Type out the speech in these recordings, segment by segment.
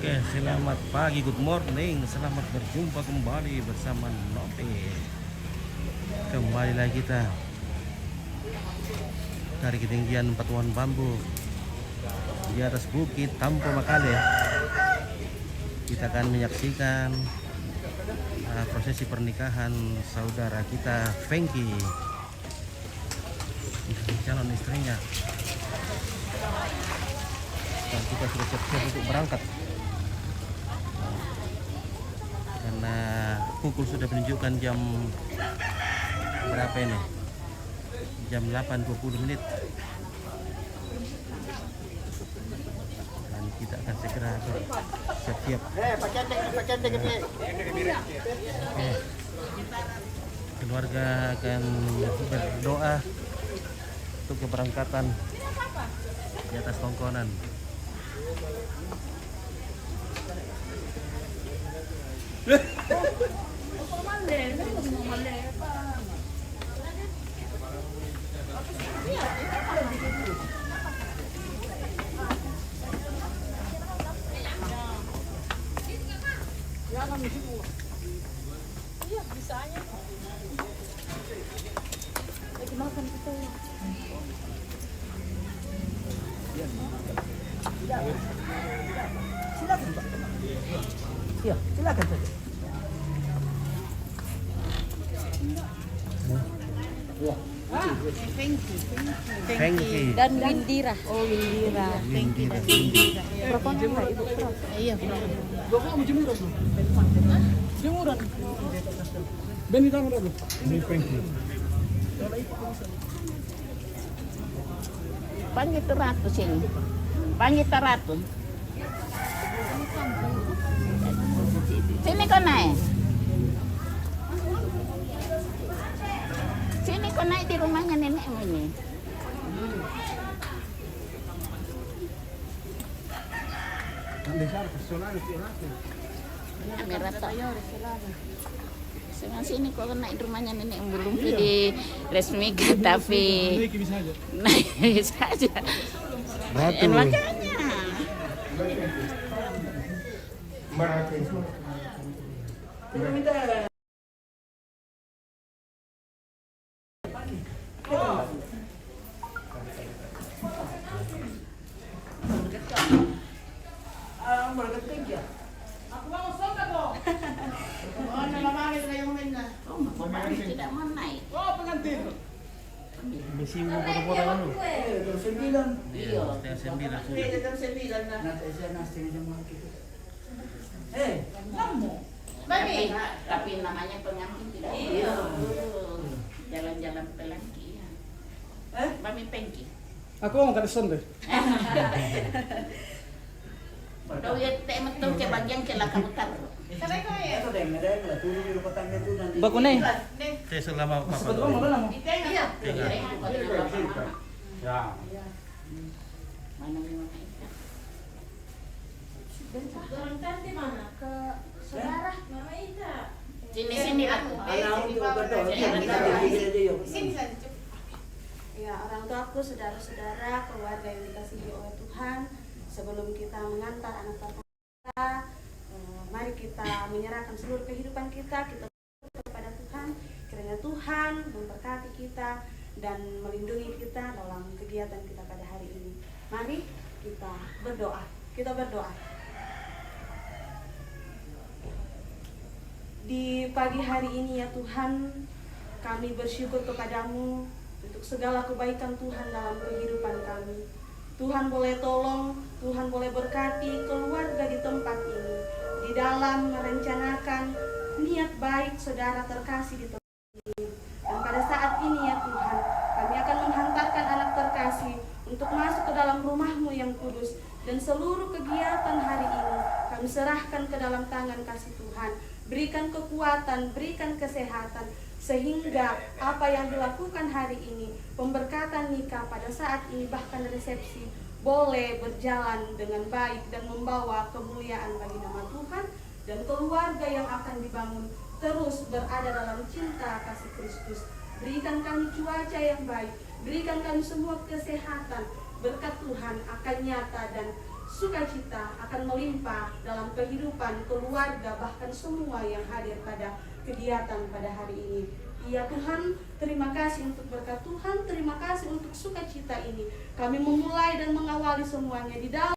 Oke, selamat pagi, good morning. Selamat berjumpa kembali bersama Nopi. Kembali lagi kita dari ketinggian Batuan Bambu di atas bukit Tampo Makale. Kita akan menyaksikan prosesi pernikahan saudara kita Fengki calon istrinya. Dan kita sudah siap-siap untuk berangkat karena pukul sudah menunjukkan jam berapa ini, jam 8.20 menit, dan kita akan segera siap-siap. Keluarga akan berdoa untuk keberangkatan di atas tongkonan. Iya, bisa aja. Lagi makan kita. Silakan Pak. Iya, silakan saja. Fengki Dan Windira. Oh, Windira. Fengki dan Windira. Berapa nama Ibu? Iya, berapa? Bapak kamu jemuran? Jemuran. Ben di tangan aku. Ini Fengki. Panggil teratus ini. Panggil teratus. Sini kau naik. Sini kau naik di rumahnya nenekmu ini. Merah tak. Senang sini kau naik di rumahnya nenek belum di resmikan tapi naik saja. Batu. Makanya. Tidak mau naik. Oh, pengantin. Misi mo foto-foto ano? Sembilan. Iya, sembilan sudah. Sembilan na. Tapi namanya pengantin tidak Iya. Jalan-jalan pelaki. Mami Pengki. Ako ang karisan deh. Daw ya temat daw ke bagian ke lakang utara. Bago na eh. Saya selama Mas papa. padwa mo ba lang? Iya. Ya. Mana memang itu. Berangkat di mana? Ke saudara Mama Ida. Sini aku. Sini saja. Ya, orang tuaku, saudara-saudara, keluarga yang dikasihi oleh Tuhan, sebelum kita mengantar anak kita, mari kita menyerahkan seluruh kehidupan kita kepada Tuhan. Kiranya Tuhan memberkati kita dan melindungi kita dalam kegiatan kita pada hari ini. Mari kita berdoa. Kita berdoa. Di pagi hari ini ya Tuhan, kami bersyukur kepadamu untuk segala kebaikan Tuhan dalam kehidupan kami. Tuhan boleh tolong, Tuhan boleh berkati keluarga di tempat ini, di dalam merencanakan niat baik saudara terkasih di tempat ini. Dan pada saat ini ya Tuhan, kami akan menghantarkan anak terkasih untuk masuk ke dalam rumah-Mu yang kudus. Dan seluruh kegiatan hari ini kami serahkan ke dalam tangan kasih Tuhan. Berikan kekuatan, berikan kesehatan, sehingga apa yang dilakukan hari ini, pemberkatan nikah pada saat ini, bahkan resepsi, boleh berjalan dengan baik dan membawa kemuliaan bagi nama Tuhan, dan keluarga yang akan dibangun terus berada dalam cinta kasih Kristus. Berikan kami cuaca yang baik, berikan kami semua kesehatan, berkat Tuhan akan nyata dan sukacita akan melimpah dalam kehidupan keluarga, bahkan semua yang hadir pada kegiatan pada hari ini. Ya Tuhan, terima kasih untuk berkat Tuhan, terima kasih untuk sukacita ini. Kami memulai dan mengawali semuanya di dalam,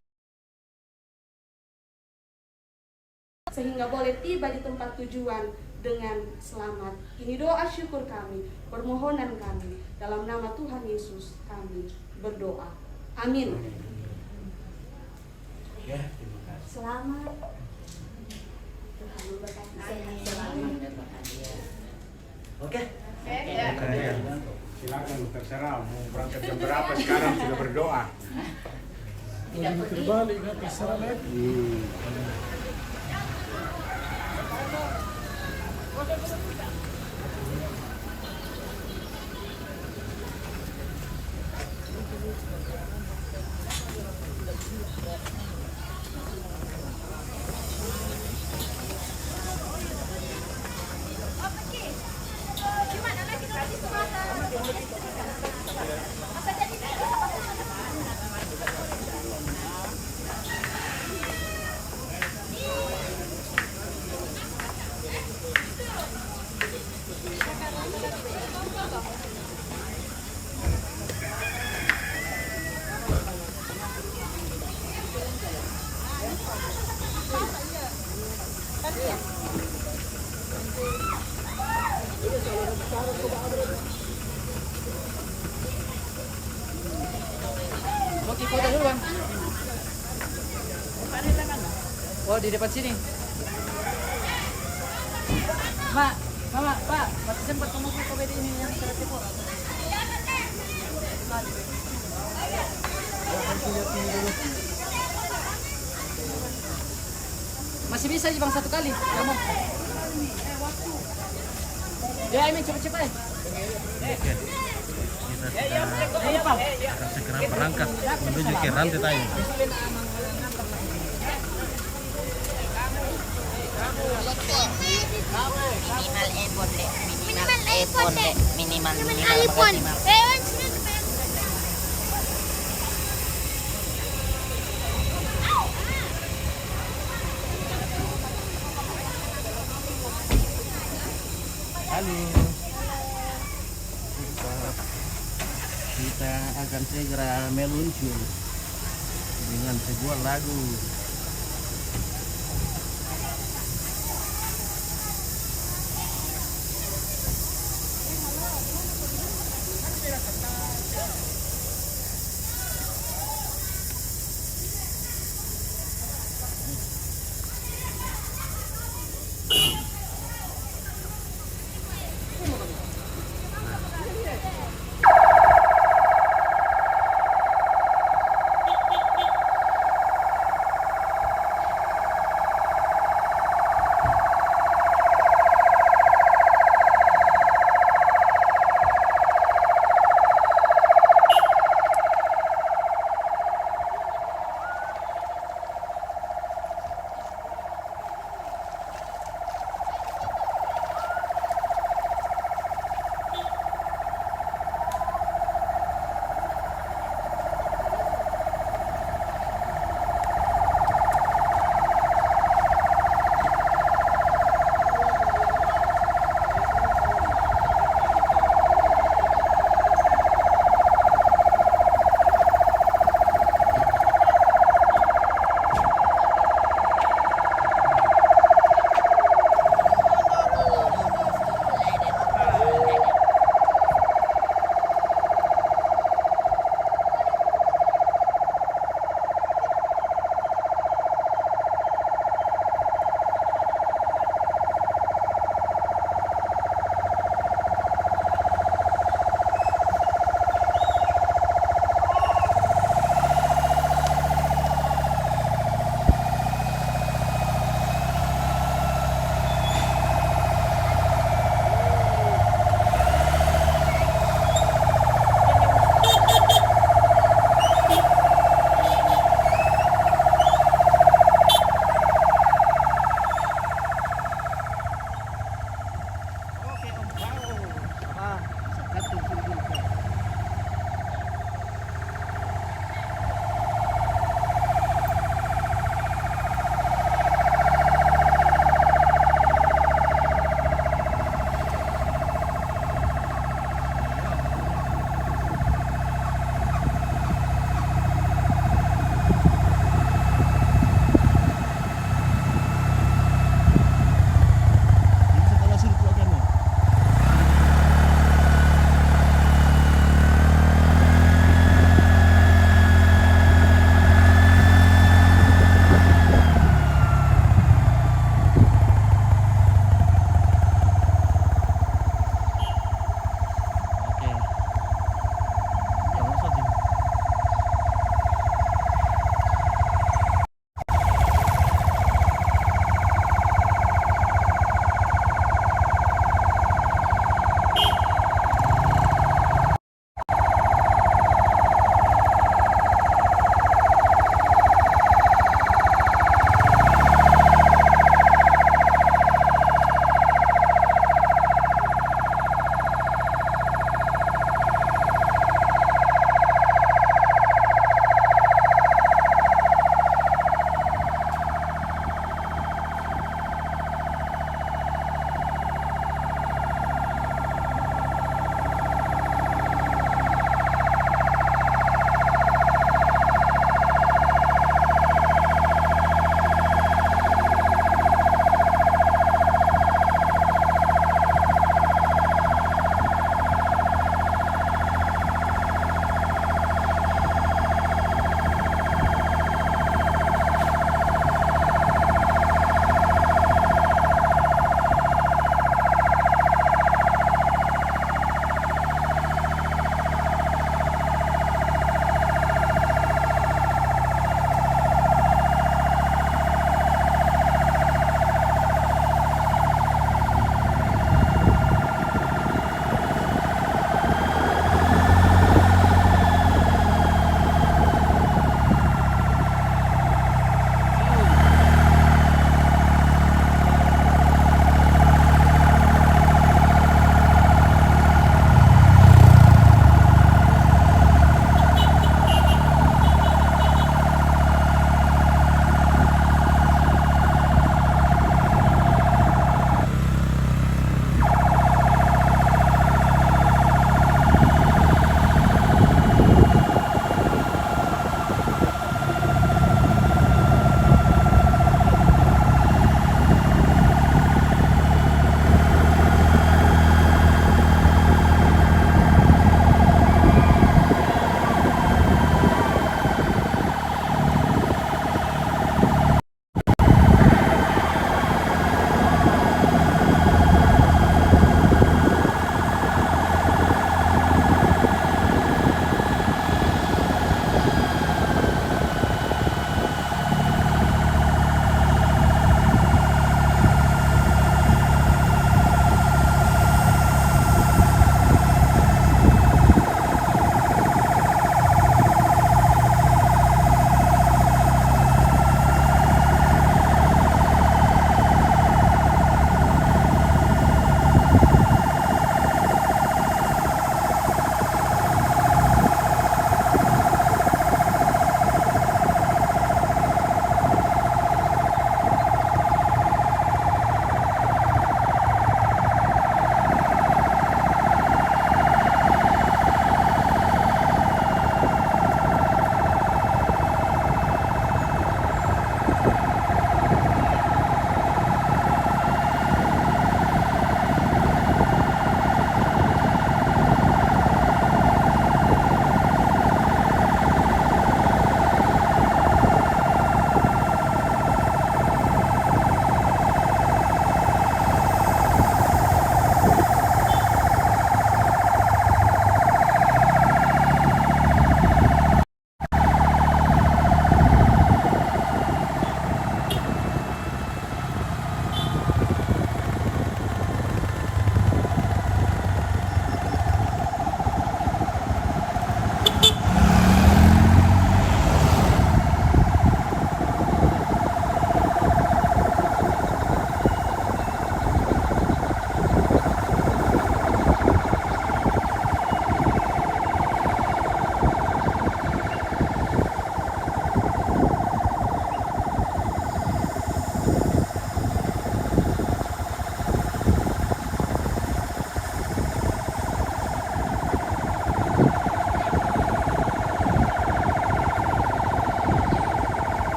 sehingga boleh tiba di tempat tujuan dengan selamat. Ini doa syukur kami, permohonan kami. Dalam nama Tuhan Yesus kami berdoa. Amin. Ya, terima kasih. Selamat. Tuhan memberkati sehat selalu. Oke. Silakan terserah mau berangkat jam berapa sekarang sudah berdoa. Mau terbalik nggak terserah lagi. Oke, foto dulu bang. Oh di depan sini. Mama, Pak, masih sempat kamu foto beda ini yang kreatif kok. Masih bisa sih bang satu kali, kamu. Ya, ini cepet-cepet. Oke. Kita akan segera berangkat menuju ke rantai tayo. Minimal iPhone. Halo. Kita akan segera meluncur dengan sebuah lagu.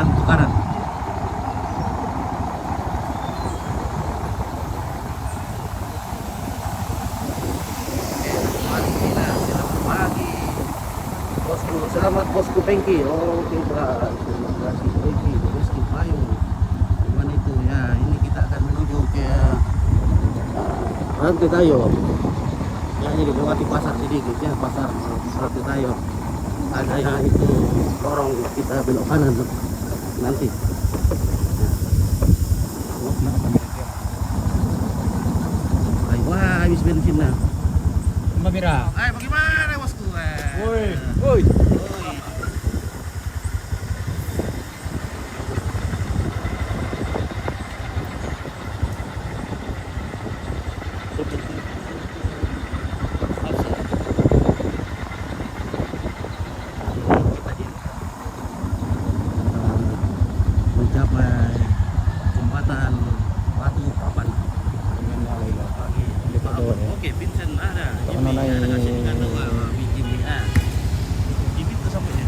untuk kanan. Selamat pagi. Bosku, selamat bosku Pengki. Oh, oke, Pak. Terima kasih Pengki, bosku Payung. Gimana itu ya? Ini kita akan menuju ke Rantai Tayo. Ya, ini lewati pasar sedikit ya, pasar Rantai Tayo. Ada yang itu lorong kita belok kanan nanti. Wah, habis bensin nah. Mbak Mira. Bagaimana bosku? Woi, woi. Mencapai jembatan Batu Papan. Oke, Vincent ada. Jimmy ada kasih dengan Jimmy A. Jimmy itu sampai ya.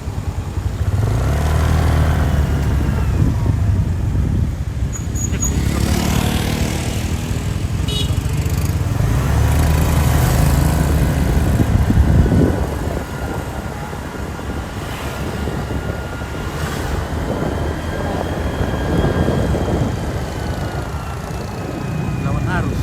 Lawan arus.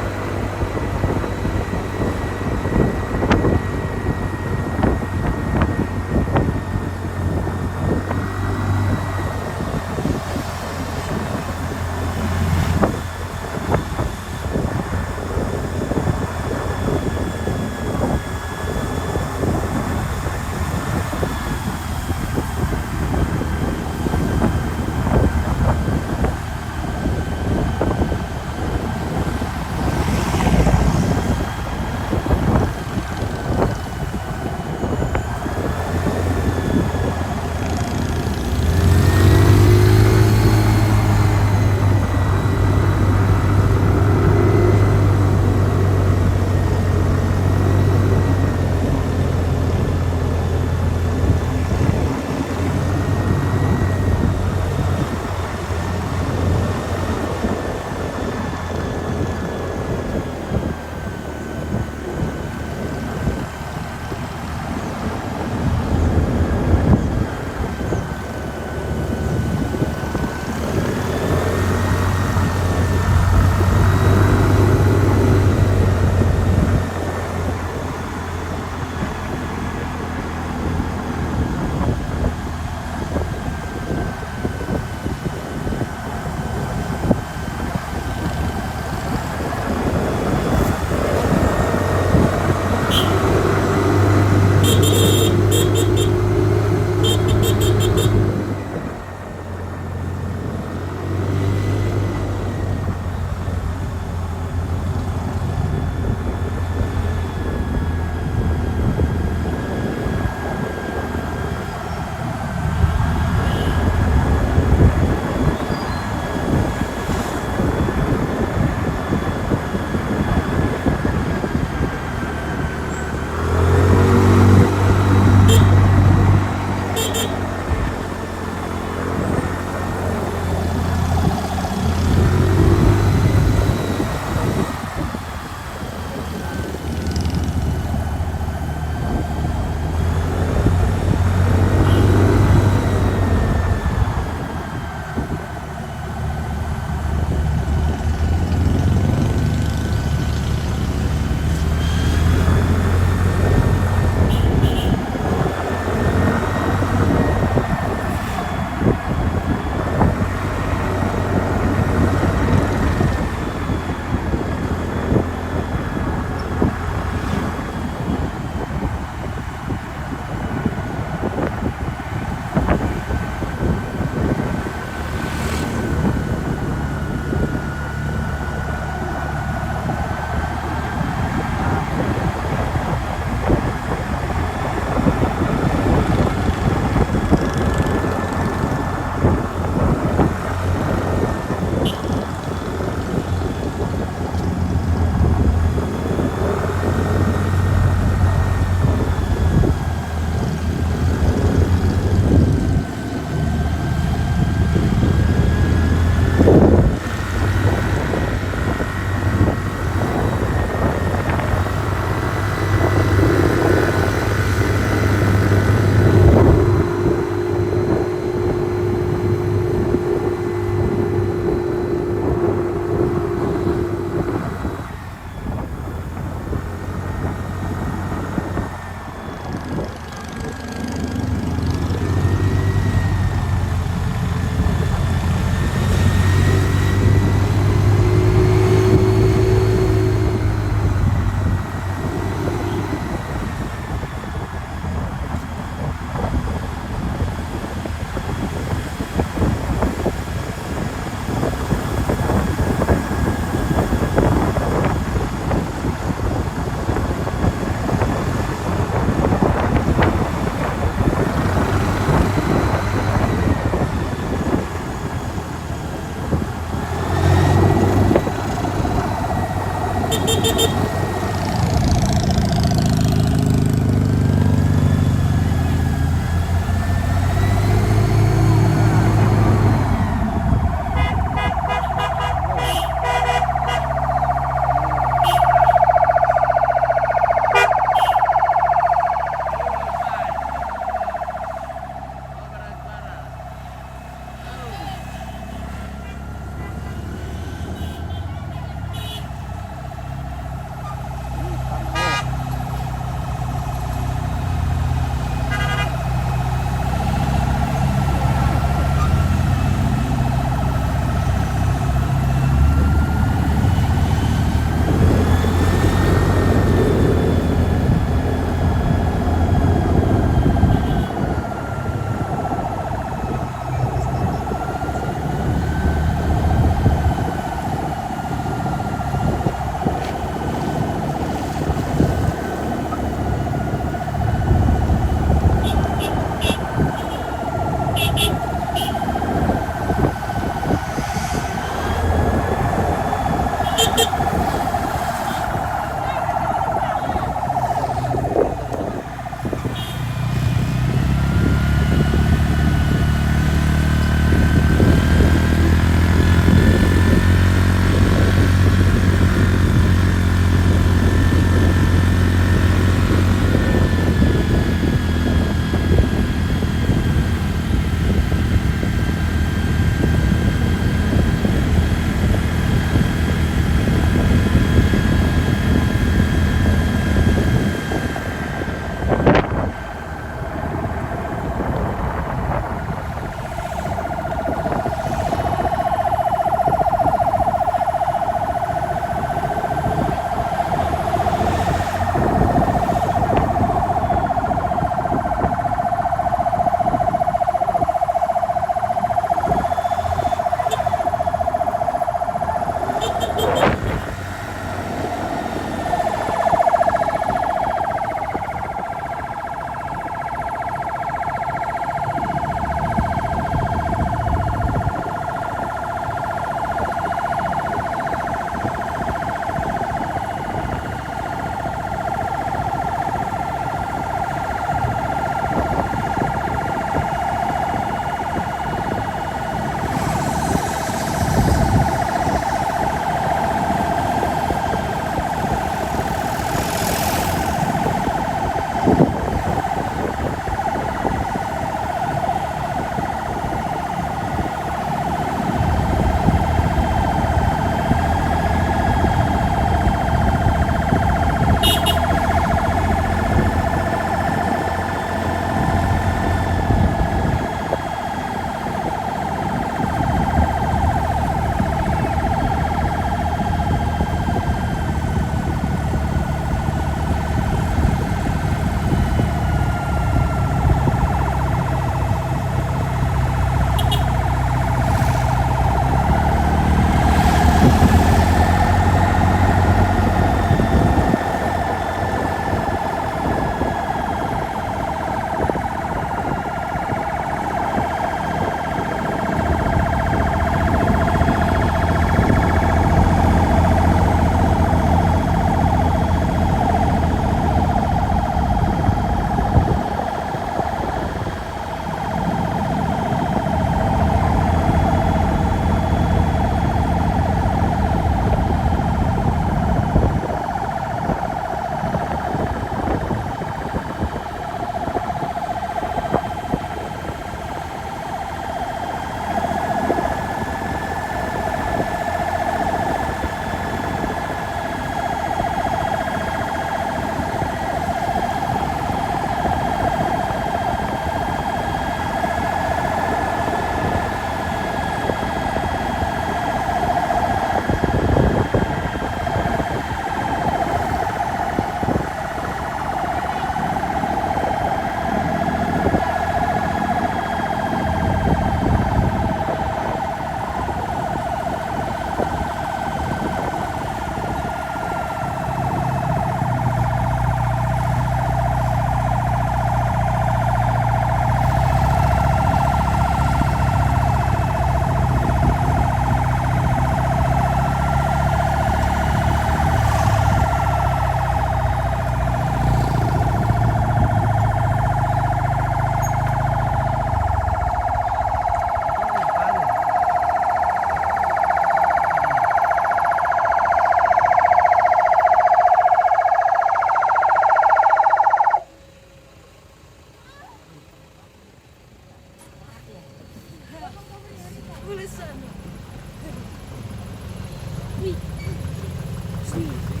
Bekasi.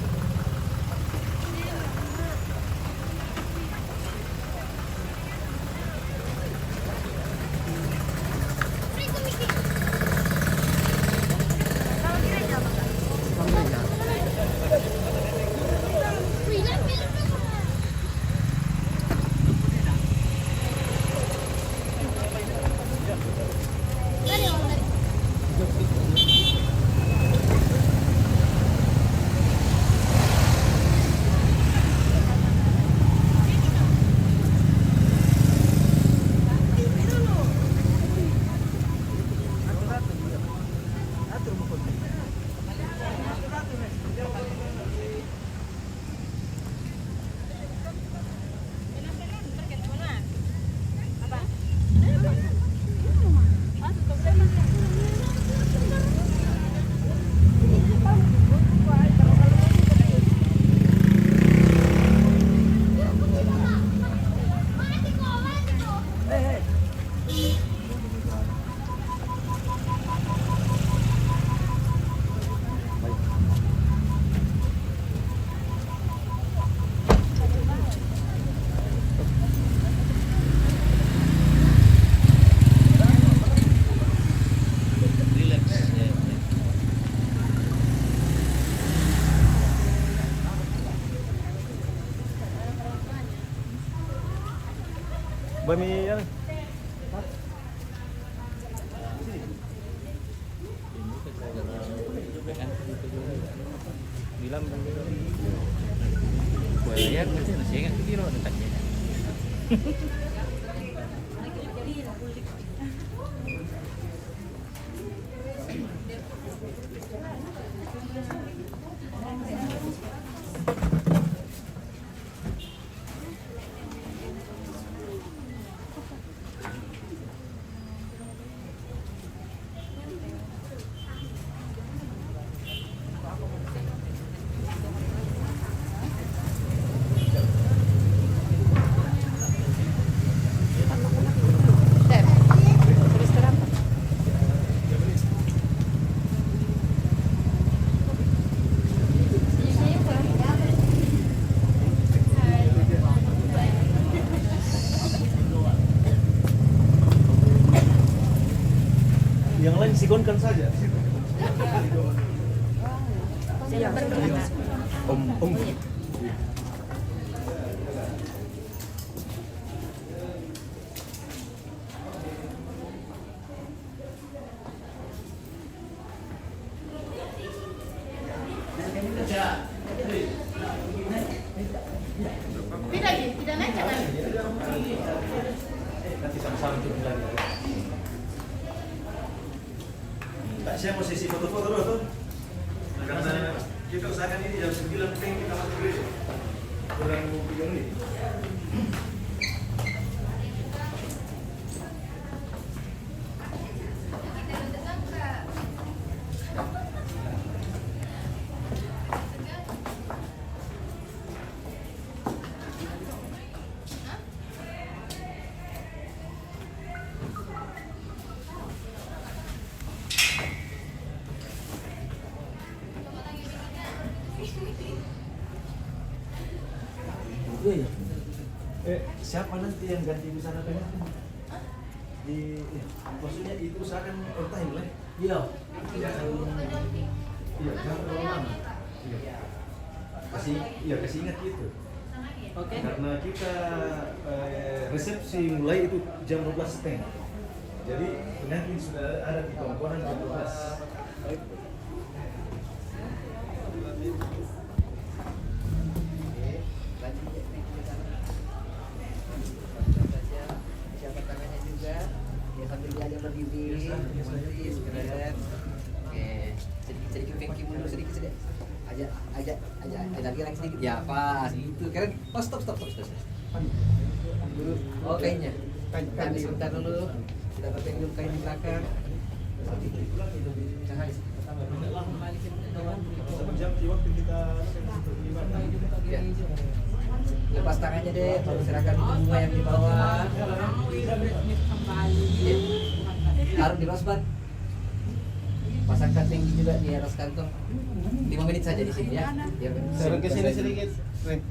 Bami ya. Bilang Bayar nanti nasi kan kira detaknya. yang lain sikonkan saja. Om. Tidak naik kan? Nanti sama-sama turun lagi. Saya mau sesi foto-foto dulu tuh. Karena kita usahakan ini jam 9 penting kita masuk gereja. Kurang 3 menit. Siapa nanti yang ganti di sana pengen? Maksudnya itu usahakan on time lah. Iya. Iya, jangan terlalu lama. Kasih ingat gitu. Oke. Karena kita resepsi mulai itu jam 12.30. Jadi pengantin sudah ada di komponen jam 12. Siapa tangannya juga, ya sambil belajar berdiri, keren. Oke, sedikit kaki mundur sedikit. Ajak lagi sedikit. Ya pas, itu keren. Oh stop. Dulu, oh kainnya. Kain sebentar dulu. Kita pakai dulu kain di belakang. Jam di waktu kita Ya. Lepas tangannya deh, baru serahkan itu bunga yang di bawah. Ya. Taruh di rosbat. pasangkan tinggi juga di atas kantong. 5 menit saja di sini ya. Turun ke sini sedikit.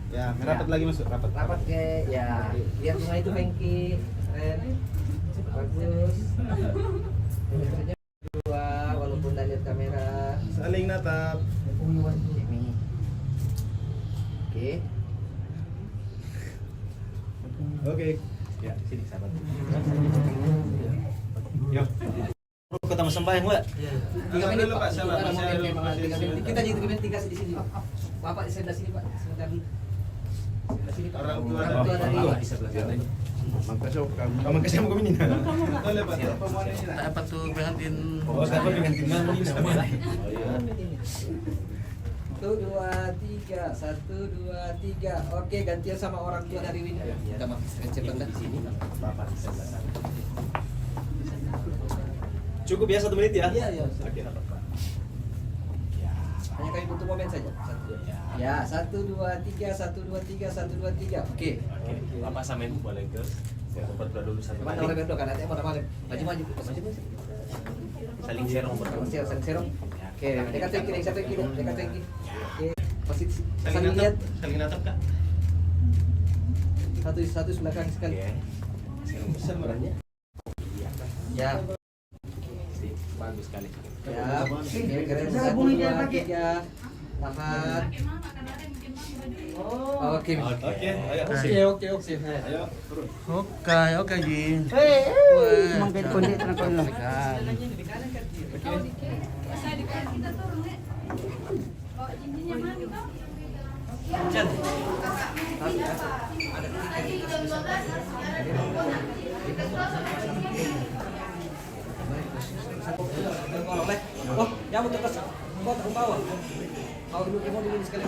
Ya, merapat lagi masuk, rapat. Rapat ke ya. Lihat semua itu Hengki. Keren. Bagus. Dua walaupun tak lihat kamera. Saling natap. Ini. Oke. Oke. Ya, sini sahabat. Yo. Ketemu sembahyang, Mbak. 3 menit dulu, Pak. sabar. Kita Masih mau ada- memang masih 3 menit. ada- Kita jadi 3 menit kasih di sini. Bapak di sebelah sini Pak. Sebentar dulu. Sebelah sini Pak. Orang tua dari di sebelah sana. Kamu kasih mau ini. Boleh, Pak. Apa tuh pengantin? Oh, siapa dengan timnas ini sama? Satu, dua, tiga. 1, 2, 3. Oke, gantian sama orang tua dari Winda. Kita mau cepat di sini. Bapak di sebelah sana. Cukup ya 1 menit ya? Iya, iya. Oke, dapat, Pak. Hanya kami butuh momen saja. Ya, 1, 2, 3, 1, 2, 3, 1, 2, 3. Oke. Bapak sama Ibu boleh ke foto berdua dulu satu Mana kali. orang berdua kan nanti mau maju. Maju. Saling serong berdua. Saling serong. Oke, dekat ke kiri, satu ke kiri, dekat ke kiri. Oke, posisi saling Saling lihat. natap, saling natap, Kak. Satu sebelah kaki sekali. Oke. Bisa merahnya. Ya, Bagus sekali. ya. Oke, keren. 1, 2, 3. Tahan. Oke. Oke, ayo. Oke. Ayo, turun. Oke, Ji. Mangkait kundi terang lah. Oh, ya mau terus. Kau ke bawah. Kau dulu mau dulu sekali.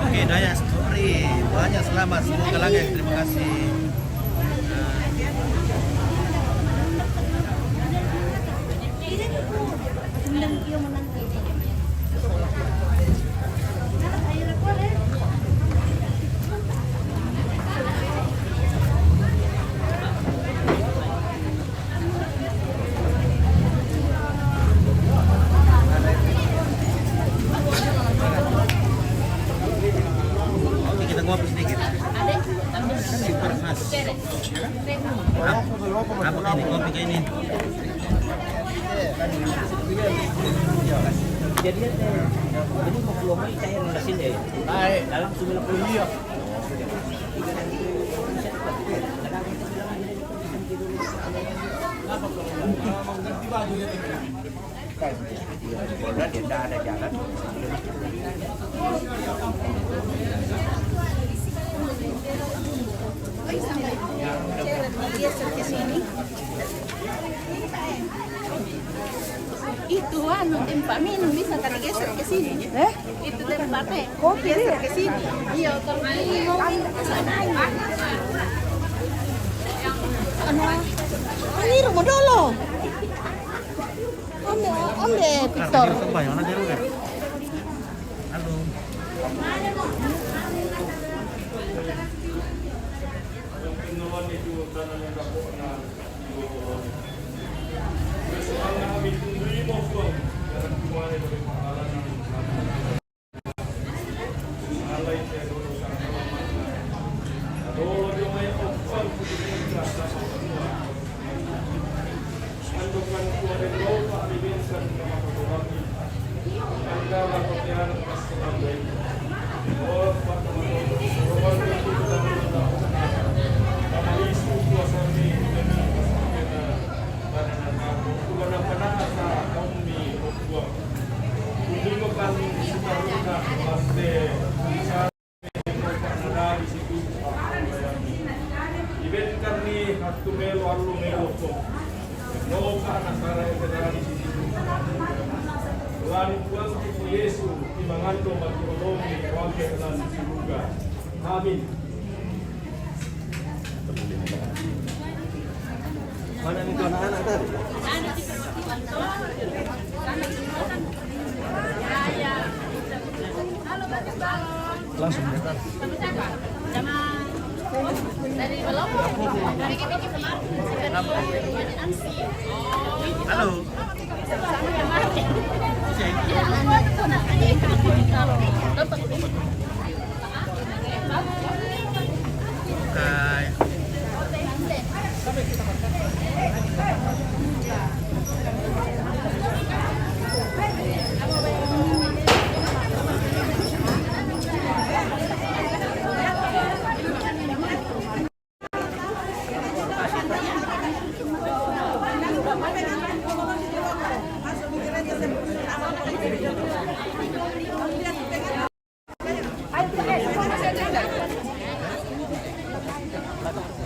Oke, Daya Story. Banyak selamat, semoga langgeng. Terima kasih. Oke, kita ngopi sedikit. Super khas. Apa ini? Kopi kayak ini. Jadi ini mau keluar cair yang mesin deh. Baik, dalam 90 dia. Bola dia tidak ada jalan. Itu anu tempat minum bisa kan geser ke sini. Itu tempatnya. Kopi geser ke sini. Iya, kalau minum ke sana. Ini rumah dulu. Onde, Victor. Banyak mana dia udah? Halo. Kami Roho anak-anak yang berada di sisi Tuhan Tuhan Ibu Yesus imanganto magtulungi wake dan sibuga. Amin. Mana itu anak-anak tadi? Langsung datang. Dari belum. Dari kita kemarin. Halo. Oke.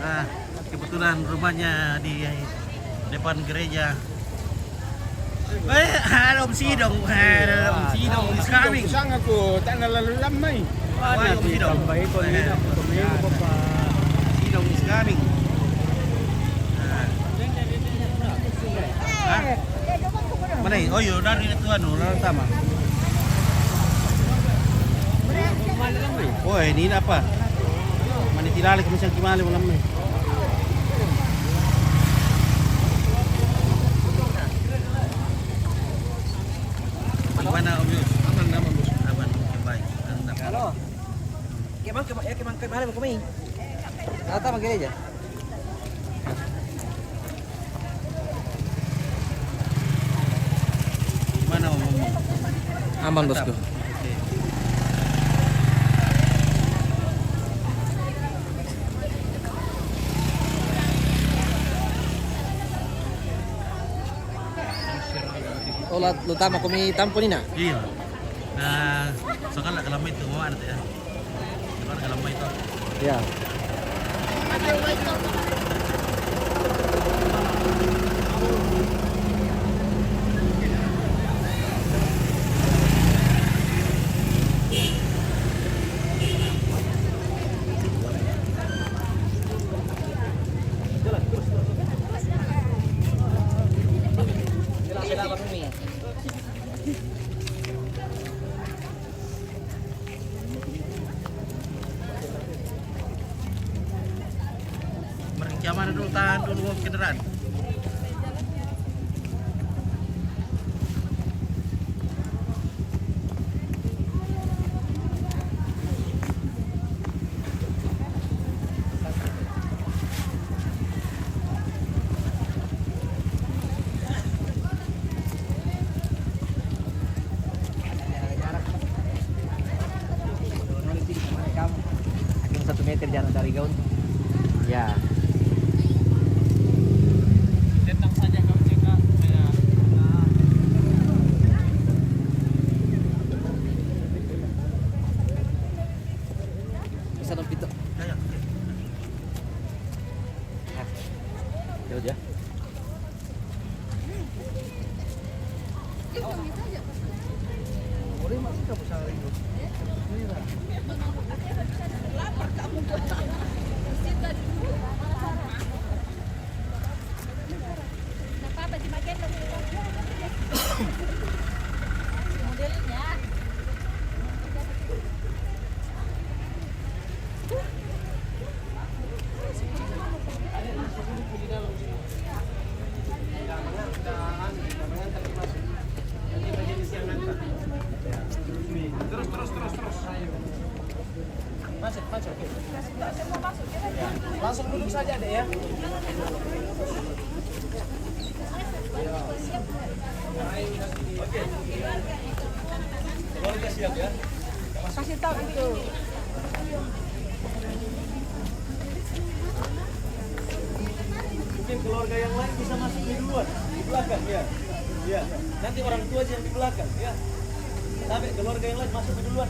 Nah, kebetulan rumahnya di depan gereja. Om Sidong is coming. Sang ako, tanah lalu lamay. Om Sidong. Sidong is coming. Hah? Mana ini? Oh iya, dari itu lalu sama. Oh ini apa? Mana tilalik misal gimana malam ini? Gimana Om Yus? Aman Bos. Aman, baik. Halo. Kemana mau kami? Datang ke gereja. Gimana Om? Aman bosku. Oh, lu tama kami tampo ni na. Iya. Nah, sekarang kalau itu mau ada ya. Sekarang kalau itu. Ya. Yang mana dulu tahan dulu kendaraan. Hakim 1 meter jarak dari gaun. Ya. Bisa dong pintu. Ya. Jauh ya. Langsung duduk saja deh ya. Keluarga siap ya. Kasih tahu itu. Mungkin keluarga yang lain bisa masuk di luar, di belakang ya. Ya. Nanti orang tua aja yang di belakang ya. Sampai keluarga yang lain masuk ke duluan.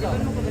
Sama